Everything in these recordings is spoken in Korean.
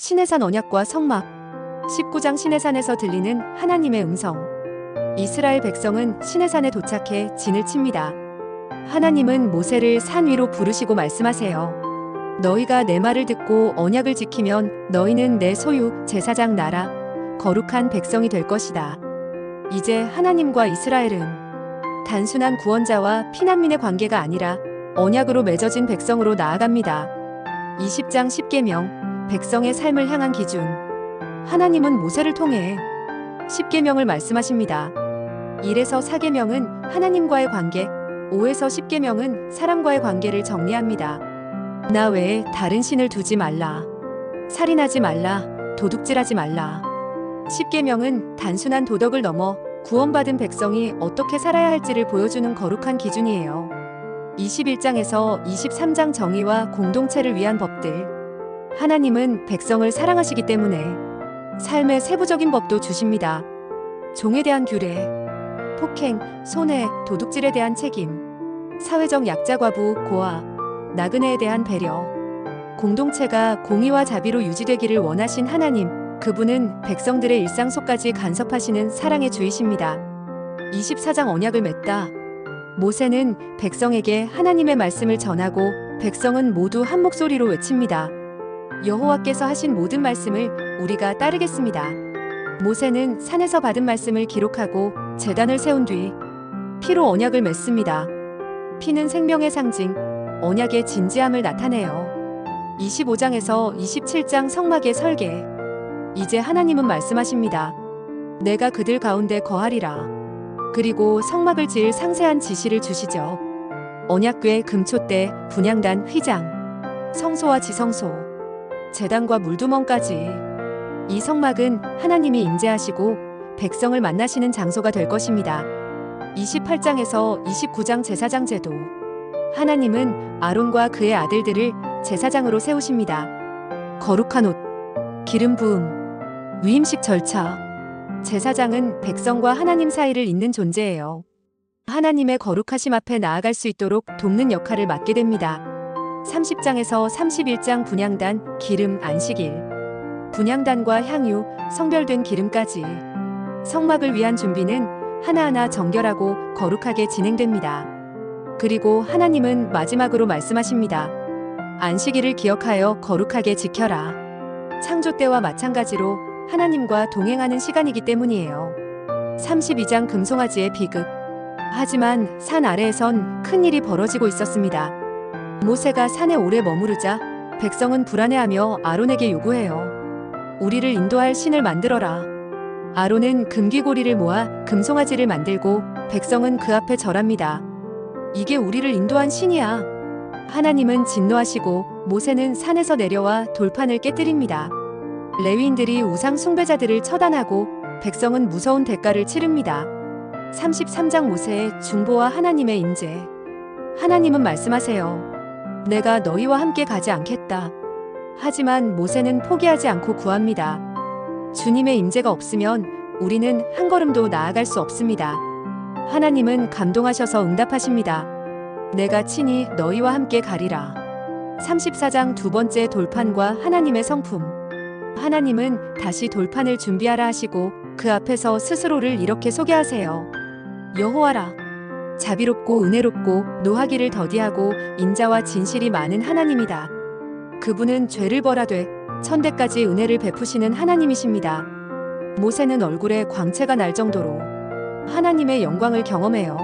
시내산 언약과 성막. 19장 시내산에서 들리는 하나님의 음성. 이스라엘 백성은 시내산에 도착해 진을 칩니다. 하나님은 모세를 산 위로 부르시고 말씀하세요. 너희가 내 말을 듣고 언약을 지키면 너희는 내 소유, 제사장 나라, 거룩한 백성이 될 것이다. 이제 하나님과 이스라엘은 단순한 구원자와 피난민의 관계가 아니라 언약으로 맺어진 백성으로 나아갑니다. 20장 10계명, 백성의 삶을 향한 기준. 하나님은 모세를 통해 10계명을 말씀하십니다. 1에서 4계명은 하나님과의 관계, 5에서 10계명은 사람과의 관계를 정리합니다. 나 외에 다른 신을 두지 말라. 살인하지 말라. 도둑질하지 말라. 10계명은 단순한 도덕을 넘어 구원받은 백성이 어떻게 살아야 할지를 보여주는 거룩한 기준이에요. 21장에서 23장 정의와 공동체를 위한 법들. 하나님은 백성을 사랑하시기 때문에 삶의 세부적인 법도 주십니다. 종에 대한 규례, 폭행, 손해, 도둑질에 대한 책임, 사회적 약자 과부, 고아, 나그네에 대한 배려. 공동체가 공의와 자비로 유지되기를 원하신 하나님, 그분은 백성들의 일상 속까지 간섭하시는 사랑의 주이십니다. 24장 언약을 맺다. 모세는 백성에게 하나님의 말씀을 전하고 백성은 모두 한 목소리로 외칩니다. 여호와께서 하신 모든 말씀을 우리가 따르겠습니다. 모세는 산에서 받은 말씀을 기록하고 제단을 세운 뒤 피로 언약을 맺습니다. 피는 생명의 상징, 언약의 진지함을 나타내요. 25장에서 27장 성막의 설계. 이제 하나님은 말씀하십니다. 내가 그들 가운데 거하리라. 그리고 성막을 지을 상세한 지시를 주시죠. 언약궤, 금촛대, 분향단, 휘장, 성소와 지성소, 제단과 물두멍까지. 이 성막은 하나님이 임재하시고 백성을 만나시는 장소가 될 것입니다. 28장에서 29장 제사장 제도. 하나님은 아론과 그의 아들들을 제사장으로 세우십니다. 거룩한 옷, 기름 부음, 위임식 절차. 제사장은 백성과 하나님 사이를 잇는 존재예요. 하나님의 거룩하심 앞에 나아갈 수 있도록 돕는 역할을 맡게 됩니다. 30장에서 31장 분향단, 기름, 안식일. 분향단과 향유, 성별된 기름까지. 성막을 위한 준비는 하나하나 정결하고 거룩하게 진행됩니다. 그리고 하나님은 마지막으로 말씀하십니다. 안식일을 기억하여 거룩하게 지켜라. 창조 때와 마찬가지로 하나님과 동행하는 시간이기 때문이에요. 32장 금송아지의 비극. 하지만 산 아래에선 큰 일이 벌어지고 있었습니다. 모세가 산에 오래 머무르자 백성은 불안해하며 아론에게 요구해요. 우리를 인도할 신을 만들어라. 아론은 금귀고리를 모아 금송아지를 만들고 백성은 그 앞에 절합니다. 이게 우리를 인도한 신이야. 하나님은 진노하시고 모세는 산에서 내려와 돌판을 깨뜨립니다. 레위인들이 우상 숭배자들을 처단하고 백성은 무서운 대가를 치릅니다. 33장 모세의 중보와 하나님의 임재. 하나님은 말씀하세요. 내가 너희와 함께 가지 않겠다. 하지만 모세는 포기하지 않고 구합니다. 주님의 임재가 없으면 우리는 한 걸음도 나아갈 수 없습니다. 하나님은 감동하셔서 응답하십니다. 내가 친히 너희와 함께 가리라. 34장 두 번째 돌판과 하나님의 성품. 하나님은 다시 돌판을 준비하라 하시고 그 앞에서 스스로를 이렇게 소개하세요. 여호와라. 자비롭고 은혜롭고 노하기를 더디하고 인자와 진실이 많은 하나님이다. 그분은 죄를 벌하되 천대까지 은혜를 베푸시는 하나님이십니다. 모세는 얼굴에 광채가 날 정도로 하나님의 영광을 경험해요.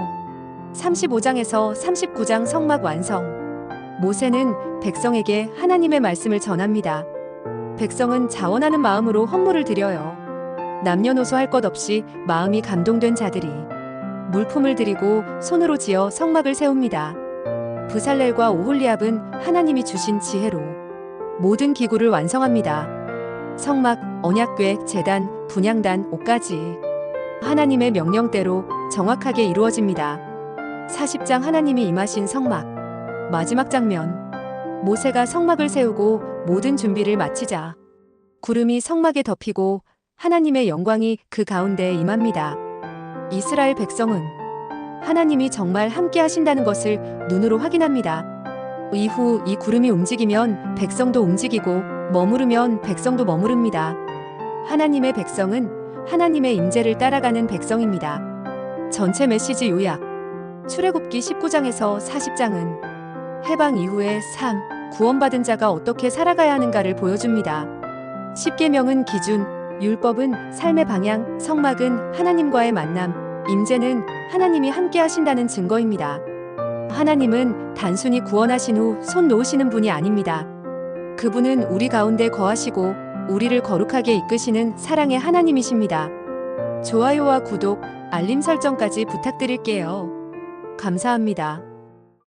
35장에서 39장 성막 완성. 모세는 백성에게 하나님의 말씀을 전합니다. 백성은 자원하는 마음으로 헌물을 드려요. 남녀노소 할 것 없이 마음이 감동된 자들이 물품을 드리고 손으로 지어 성막을 세웁니다. 브살렐과 오홀리압은 하나님이 주신 지혜로 모든 기구를 완성합니다. 성막, 언약궤, 제단, 분향단, 옷까지 하나님의 명령대로 정확하게 이루어집니다. 40장 하나님이 임하신 성막. 마지막 장면. 모세가 성막을 세우고 모든 준비를 마치자 구름이 성막에 덮이고 하나님의 영광이 그 가운데에 임합니다. 이스라엘 백성은 하나님이 정말 함께 하신다는 것을 눈으로 확인합니다. 이후 이 구름이 움직이면 백성도 움직이고 머무르면 백성도 머무릅니다. 하나님의 백성은 하나님의 임재를 따라가는 백성입니다. 전체 메시지 요약. 출애굽기 19장에서 40장은 해방 이후의 삶, 구원받은 자가 어떻게 살아가야 하는가를 보여줍니다. 십계명은 기준, 율법은 삶의 방향, 성막은 하나님과의 만남, 임재는 하나님이 함께 하신다는 증거입니다. 하나님은 단순히 구원하신 후 손 놓으시는 분이 아닙니다. 그분은 우리 가운데 거하시고 우리를 거룩하게 이끄시는 사랑의 하나님이십니다. 좋아요와 구독, 알림 설정까지 부탁드릴게요. 감사합니다.